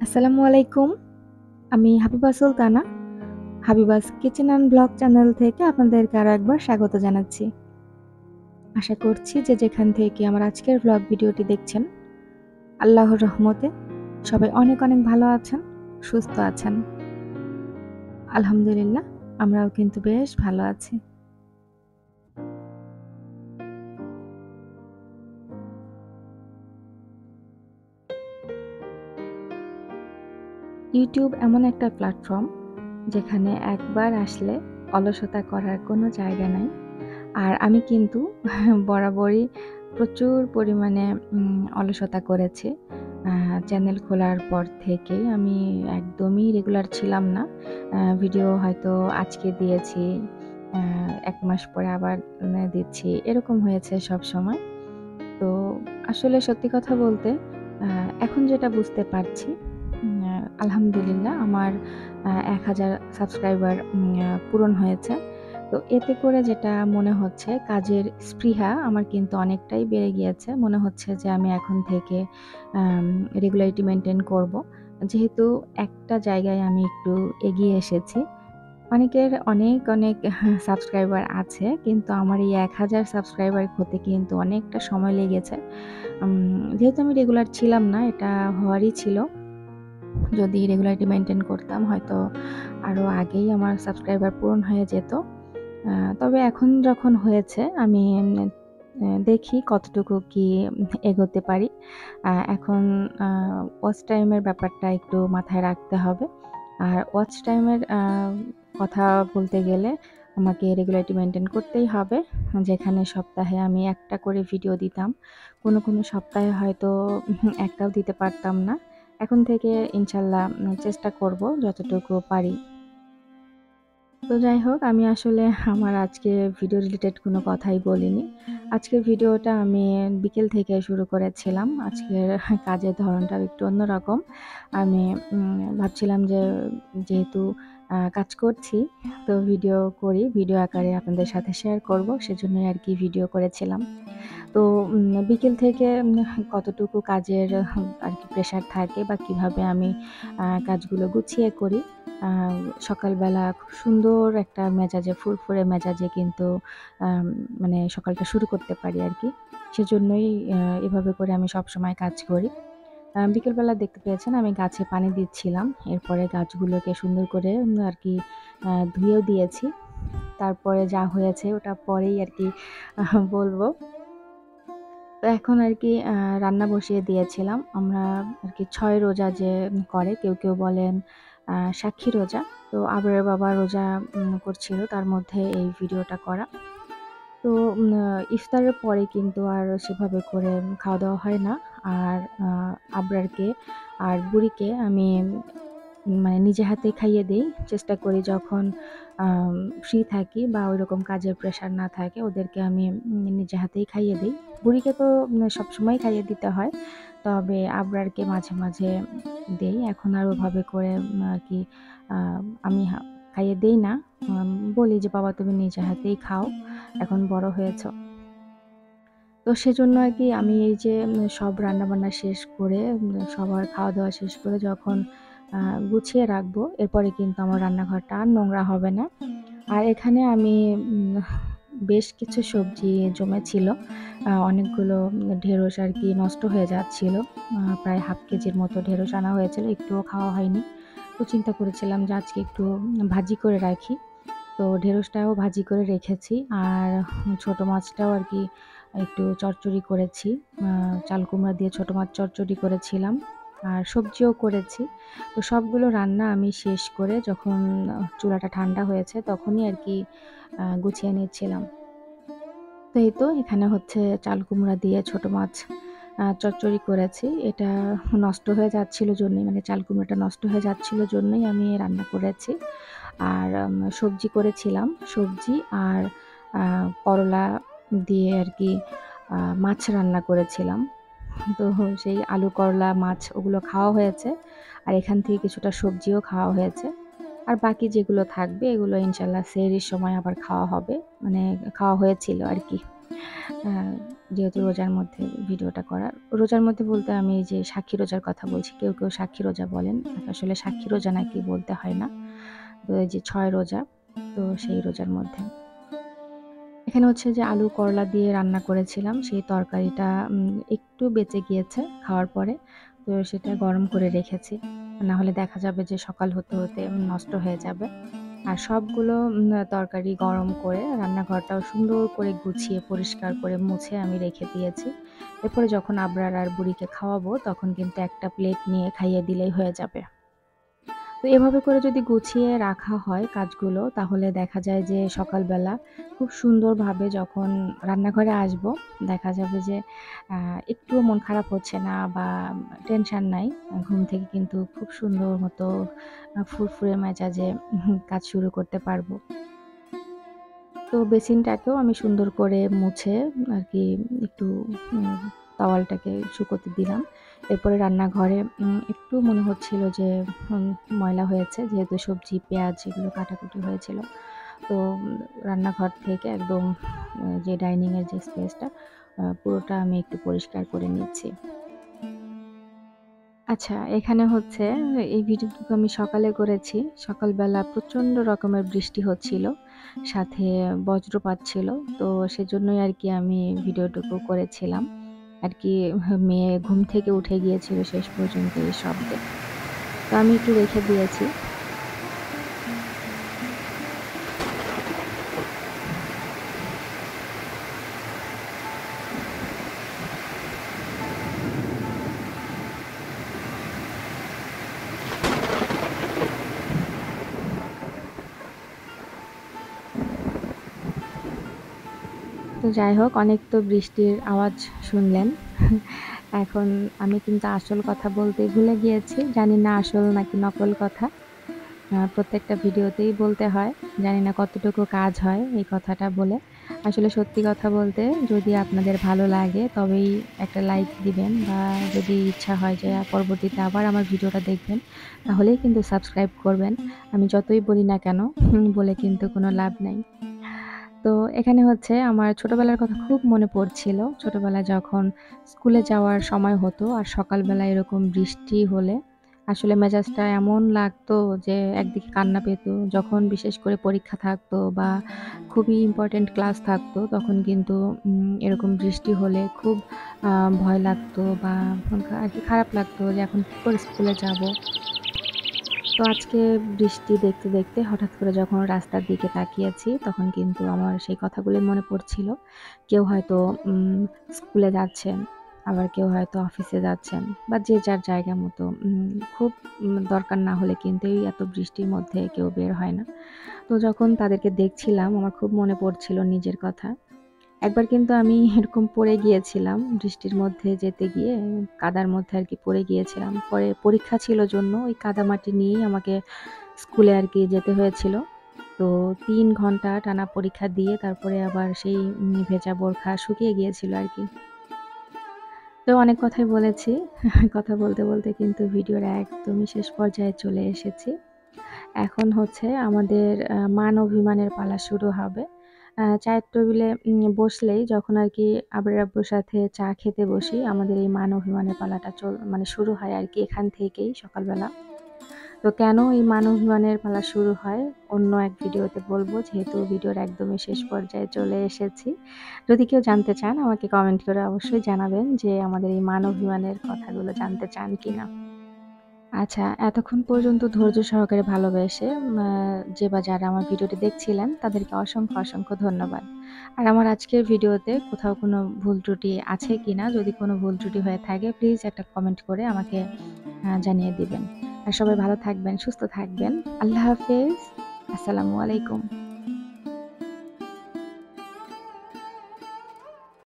আসসালামু আলাইকুম। আমি Habiba Sultana. Habiba's kitchen and blog channel থেকে আপনাদেরকে আরো একবার স্বাগত জানাচ্ছি। আশা করছি যে যেখান থেকে আমার আজকের ব্লগ ভিডিওটি দেখছেন, আল্লাহর রহমতে সবাই অনেক অনেক ভালো আছেন, সুস্থ আছেন। আলহামদুলিল্লাহ আমরাও কিন্তু বেশ ভালো আছি। ইউটিউব এমন একটা প্ল্যাটফর্ম যেখানে একবার আসলে অলসতা করার কোনো জায়গা নাই। আর আমি কিন্তু বরাবরই প্রচুর পরিমাণে অলসতা করেছি। চ্যানেল খোলার পর থেকেই আমি একদমই রেগুলার ছিলাম না। ভিডিও হয়তো আজকে দিয়েছি, ১ মাস পরে আবার দিচ্ছি। এরকম হয়েছে সবসময়। তো আসলে সত্যি কথা বলতে এখন যেটা বুঝতে পারছি, আলহামদুলিল্লাহ আমার ১,০০০ সাবস্ক্রাইবার পূরণ হয়েছে। তো এতে করে যেটা মনে হচ্ছে কাজের স্পৃহা আমার কিন্তু অনেকটাই বেড়ে গিয়েছে। মনে হচ্ছে যে আমি এখন থেকে আম রেগুলারিটি মেইনটেইন করব। যেহেতু একটা জায়গায় আমি একটু এগিয়ে এসেছি। অনেকের অনেক, অনেক সাবস্ক্রাইবার আছে। কিন্তু আমার এই ১,০০০ সাবস্ক্রাইবার হতে কিন্তু অনেকটা সময় লেগেছে। যেহেতু আমি রেগুলার ছিলাম না, এটা হওয়ারই ছিল। যদি রেগুলারিটি মেইনটেইন করতাম হয়তো আরো আগেই আমার সাবস্ক্রাইবার পূরণ হয়ে যেত। আ তবে এখন যখন হয়েছে আমি দেখি কতটুকু কি এগোতে পারি। এখন আ ওয়াচ টাইমের ব্যাপারটা একটু মাথায় রাখতে হবে। আর ওয়াচ টাইমের কথা বলতে গেলে আমাকে রেগুলারিটি মেইনটেইন করতেই হবে। যেখানে সপ্তাহে আমি একটা করে ভিডিও দিতাম। কোনো সপ্তাহে হয়তো একটাও দিতে পারতাম না। এখন থেকে ইনশাল্লাহ চেষ্টা করব যতটুকু পারি। তো যাই হোক, আমি আসলে আমার আজকে ভিডিও রিলেটেড কোনো কথাই বলিনি। আজকের ভিডিওটা আমি বিকেল থেকে শুরু করেছিলাম। আজকের কাজের ধরনটাও একটু অন্যরকম। আমি ভাবছিলাম যে যেহেতু কাজ করছি, তো ভিডিও করি, ভিডিও আকারে আপনাদের সাথে শেয়ার করব। সেজন্যই আরকি ভিডিও করেছিলাম। তো বিকেল থেকে কতটুকু কাজের আরকি প্রেশার থাকে বা কিভাবে আমি কাজগুলো গুছিয়ে করি। আ সকালবেলা খুব সুন্দর একটা মেজাজে, ফুরফুরে মেজাজে কিন্তু আম মানে সকালটা শুরু করতে পারি আরকি। সেজন্যই এভাবে করে আমি সবসময় কাজ করি। বিকেলবেলা দেখতে পেয়েছেন আমি গাছে পানি দিচ্ছিলাম। এরপরে গাছগুলোকে সুন্দর করে আরকি ধুয়েও দিয়েছি। তারপরে যা হয়েছে ওটা পরেই আরকি বলব। তো এখন আরকি রান্না বসিয়ে দিয়েছিলাম। আমরা আরকি ৬ রোজা যে করে কেউ বলেন সাক্ষী রোজা। তো আবরারের বাবা রোজা করছিল, তার মধ্যে এই ভিডিওটা করা। তো ইফতারের পরে কিন্তু আর সেভাবে করে খাওয়া-দাওয়া হয় না। আর আবরারকে আর বুড়িকে আমি মানে নিজে হাতে খাইয়ে দেই। চেষ্টা করি যখন আম ফ্রি থাকি বা ওইরকম কাজের প্রেশার না থাকে ওদেরকে আমি নিজে হাতেই খাইয়ে দেই। বুড়িকে তো সবসময়ই খাইয়ে দিতে হয়। তবে আবরারকে মাঝে, মাঝে দেই। এখন আর ওভাবে করে আরকি আ আমি খাইয়ে দেই না। বলি যে, "বাবা তুমি নিজে হাতেই খাও। এখন বড় হয়েছ।" তো সেজন্য আরকি আমি এই যে সব রান্নাবান্না শেষ করে সবার খাওয়া-দাওয়া শেষ করে যখন আ গুছিয়ে রাখবো, এরপরে কিন্তু আমার রান্নাঘরটা আর নোংরা হবে না। আর এখানে আমি বেশ কিছু সবজি জমেছিল। অনেকগুলো ঢেঁড়স আরকি নষ্ট হয়ে যাচ্ছিল। প্রায় 1/2 কেজির মতো ঢেঁড়স আনা হয়েছিল, একটুও খাওয়া হয়নি। তো চিন্তা করেছিলাম যে আজকে একটু ভাজি করে রাখি। তো ঢেঁড়সটাও ভাজি করে রেখেছি। আর ছোট মাছটাও আরকি একটু চচ্চড়ি করেছি। আ চাল কুমড়া দিয়ে ছোট মাছ চচ্চড়ি করেছিলাম। আর সবজিও করেছি। তো সবগুলো রান্না আমি শেষ করে যখন চুলাটা ঠান্ডা হয়েছে তখনই আরকি গুছিয়ে নিচ্ছিলাম। তো এই তো এখানে হচ্ছে চাল কুমড়া দিয়ে ছোট মাছ চচ্চড়ি করেছি। এটা নষ্ট হয়ে যাচ্ছিল জন্যই, মানে চাল কুমড়াটা নষ্ট হয়ে যাচ্ছিল জন্যই আমি রান্না করেছি। আর সবজি করেছিলাম। সবজি আর আ করলা দিয়ে আরকি মাছ রান্না করেছিলাম। তো সেই আলু, করলা, মাছ ওগুলো খাওয়া হয়েছে। আর এখান থেকে কিছুটা সবজিও খাওয়া হয়েছে। আর বাকি যেগুলো থাকবে এগুলো ইনশাআল্লাহ সেহরির সময় আবার খাওয়া হবে। মানে খাওয়া হয়েছিল আরকি। যেহেতু রোজার মধ্যে ভিডিওটা করা। রোজার মধ্যে বলতে আমি এই যে সাক্ষী রোজার কথা বলছি। কেউ সাক্ষী রোজা বলেন। আসলে সাক্ষী রোজা নাকি বলতে হয় না। তো এই যে ৬ রোজা, তো সেই রোজার মধ্যে। এখানে হচ্ছে যে আলু করলা দিয়ে রান্না করেছিলাম। সেই তরকারিটা একটু বেঁচে গিয়েছে খাওয়ার পরে। তো সেটা গরম করে রেখেছি। না হলে দেখা যাবে যে সকাল হতে, হতে নষ্ট হয়ে যাবে। আর সবগুলো তরকারি গরম করে রান্নাঘরটাও সুন্দর করে গুছিয়ে পরিষ্কার করে মুছে আমি রেখে দিয়েছি। এরপরে যখন আবরার আর বুড়িকে খাওয়াবো তখন কিন্তু একটা প্লেট নিয়ে খাইয়ে দিলেই হয়ে যাবে। তো এভাবে করে যদি গুছিয়ে রাখা হয় কাজগুলো তাহলে দেখা যায় যে সকালবেলা খুব সুন্দরভাবে যখন রান্নাঘরে আসবো দেখা যাবে যে একটুও মন খারাপ হচ্ছে না বা টেনশন নাই। ঘুম থেকে কিন্তু খুব সুন্দর মতো ফুরফুরে মেজাজে কাজ শুরু করতে পারবো। তো বেসিনটাকেও আমি সুন্দর করে মুছে আরকি একটু উম তাওয়ালটাকে শুকোতে দিলাম। এরপরে রান্নাঘরে একটু মনে হচ্ছিল যে উম ময়লা হয়েছে যেহেতু সবজি, পেঁয়াজ এগুলো কাটাকুটি হয়েছিল। তো রান্নাঘর থেকে একদম যে ডাইনিং এর যে স্পেসটা পুরোটা আমি একটু পরিষ্কার করে নিচ্ছি। আচ্ছা, এখানে হচ্ছে এই ভিডিওটুকু আমি সকালে করেছি। সকালবেলা প্রচণ্ড রকমের বৃষ্টি হচ্ছিল। সাথে বজ্রপাত ছিল। তো সেজন্যই আরকি আমি ভিডিওটুকু করেছিলাম। আরকি মেয়ে ঘুম থেকে উঠে গিয়েছিল শেষ পর্যন্ত এই শব্দে। তো আমি একটু রেখে দিয়েছি। তো যাই হোক অনেক তো বৃষ্টির আওয়াজ শুনলেন। এখন আমি কিন্তু আসল কথা বলতেই ভুলে গিয়েছি। জানি না আসল নাকি নকল কথা। প্রত্যেকটা ভিডিওতেই বলতে হয়। জানি না কতটুকু কাজ হয় এই কথাটা বলে। আসলে সত্যি কথা বলতে যদি আপনাদের ভালো লাগে তবেই একটা লাইক দিবেন বা যদি ইচ্ছা হয় যে পরবর্তীতে আবার আমার ভিডিওটা দেখবেন তাহলেই কিন্তু সাবস্ক্রাইব করবেন। আমি যতই বলি না কেন বলে কিন্তু কোনো লাভ নাই। তো এখানে হচ্ছে আমার ছোটবেলার কথা খুব মনে পড়ছিল। ছোটবেলায় যখন স্কুলে যাওয়ার সময় হতো আর সকালবেলা এরকম বৃষ্টি হলে আসলে মেজাজটা এমন লাগতো যে একদিকে কান্না পেতো। যখন বিশেষ করে পরীক্ষা থাকতো বা খুবই ইম্পোর্টেন্ট ক্লাস থাকতো তখন কিন্তু এরকম বৃষ্টি হলে খুব আ ভয় লাগতো বা আরকি খারাপ লাগতো যে এখন কি করে স্কুলে যাবো? তো আজকে বৃষ্টি দেখতে, দেখতে হঠাৎ করে যখন রাস্তার দিকে তাকিয়েছি, তখন কিন্তু আমার সেই কথাগুলোই মনে পড়ছিল। কেউ হয়তো স্কুলে যাচ্ছেন, আবার কেউ হয়তো অফিসে যাচ্ছেন বা যে যার জায়গা মতো। খুব দরকার না হলে কিন্তু এই এত বৃষ্টির মধ্যে কেউ বের হয় না। তো যখন তাদেরকে দেখছিলাম, আমার খুব মনে পড়ছিল নিজের কথা। একবার কিন্তু আমি এরকম পড়ে গিয়েছিলাম বৃষ্টির মধ্যে যেতে গিয়ে কাদার মধ্যে আরকি পড়ে গিয়েছিলাম। পরে পরীক্ষা ছিল জন্য ওই কাদামাটি নিয়েই আমাকে স্কুলে আরকি যেতে হয়েছিল। তো ৩ ঘন্টা টানা পরীক্ষা দিয়ে তারপরে আবার সেই ভেজা বোরখা শুকিয়ে গিয়েছিল আরকি। তো অনেক কথাই বলেছি। কথা বলতে, বলতে কিন্তু ভিডিওর একদমই শেষ পর্যায়ে চলে এসেছি। এখন হচ্ছে আমাদের মান অভিমানের পালা শুরু হবে। চায়ের টেবিলে বসলেই যখন আরকি আবরার আব্বুর সাথে চা খেতে বসি, আমাদের এই মান অভিমানের পালাটা মানে শুরু হয় আরকি এখান থেকেই সকালবেলা। তো কেন এই মান অভিমানের পালা শুরু হয় অন্য এক ভিডিওতে বলব যেহেতু ভিডিওর একদমই শেষ পর্যায়ে চলে এসেছি। যদি কেউ জানতে চান আমাকে কমেন্ট করে অবশ্যই জানাবেন যে আমাদের এই মান অভিমানের কথাগুলো জানতে চান কিনা? আচ্ছা, এতক্ষণ পর্যন্ত ধৈর্য সহকারে ভালোবেসে যে বা যারা আমার ভিডিওটি দেখছিলেন তাদেরকে অসংখ্য, অসংখ্য ধন্যবাদ। আর আমার আজকের ভিডিওতে কোথাও কোনো ভুল ত্রুটি আছে কিনা, যদি কোনো ভুল ত্রুটি হয়ে থাকে প্লিজ একটা কমেন্ট করে আমাকে জানিয়ে দিবেন। আর সবাই ভালো থাকবেন, সুস্থ থাকবেন। আল্লাহ হাফেজ। আসসালামু আলাইকুম।